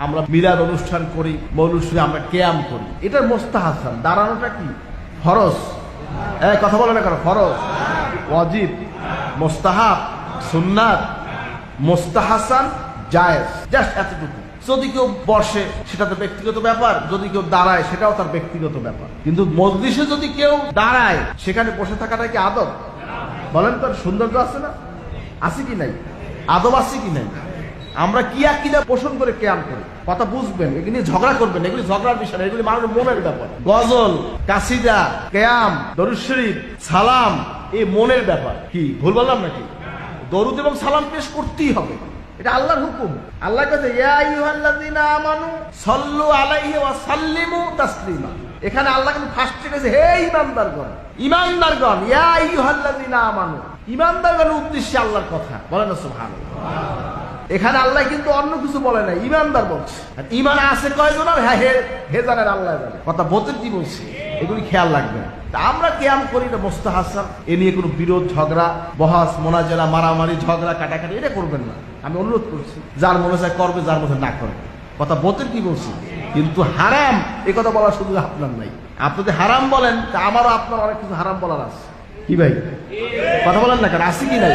আমরা মিলাদ অনুষ্ঠান করি, মৌলুদ শরীফে আমরা কিয়াম করি, এটার মুস্তাহাসান। দাঁড়ানোটা কি ফরজ? কথা বলে না কেন? ফরজ, ওয়াজিব, মুস্তাহাব, সুন্নাত, মুস্তাহাসান, জায়েজ, জাস্ট এতটুকু। যদি কেউ বসে সেটা তো ব্যক্তিগত ব্যাপার, যদি কেউ দাঁড়ায় সেটাও তার ব্যক্তিগত ব্যাপার। কিন্তু মজলিসে যদি কেউ দাঁড়ায় সেখানে বসে থাকাটা কি আদব? বলেন তো, সৌন্দর্য আছে না? আছে কি নাই? আদব আছে কি নাই? আমরা কি আকীদা পোষণ করে কিয়াম করি, কথা বুঝবেন। এগুলি নিয়ে ঝগড়া করবেন, এগুলি ঝগড়ার বিষয় না, এগুলি মানুষের মনের ব্যাপার। গজল, কাসিদা, কিয়াম, দরুদ শরীফ, সালাম, এই মনের ব্যাপার। কি ভুল বললাম নাকি? দরুদ এবং সালাম পেশ করতেই হবে, এটা আল্লাহর হুকুম। আল্লাহ কাছে ইয়া আইয়ুহাল্লাযীনা আমানু সাল্লু আলাইহি ওয়া সাল্লিমু তাসলিমা। এখানে আল্লাহ কিন্তু ফার্স্টে গেছে হে ঈমানদারগণ, ঈমানদারগণ, ইয়া আইয়ুহাল্লাযীনা আমানু, ঈমানদারগণের উদ্দেশ্যে আল্লাহর কথা। বলেন না সুবহানাল্লাহ। এখানে আল্লাহ কিন্তু অন্য কিছু বলে না, ঈমানদার বলছে। আর ঈমান আছে কয়জন? হ্যাঁ, হে জানেন, আল্লাহ জানে। কথা বলতে কি বলছে এগুলি খেয়াল রাখবেন। আমরা কিয়াম করি না মুস্তাহাসান, এ নিয়ে কোনো বিরোধ, ঝগড়া, বহাস, মোনাজারা, মারামারি, ঝগড়া, কাটাকাটি এটা করবেন না। আমি অনুরোধ করছি, যার মনে চায় করবে, যার মধ্যে না করবে। কথা বলতে কি বলছি, কিন্তু হারাম এ কথা বলার সুযোগ আপনার নাই। আপনি যদি হারাম বলেন তা আমারও আপনার অনেক কিছু হারাম বলার আছে। কি ভাই কথা বলেন না কেন? আছে কি নাই?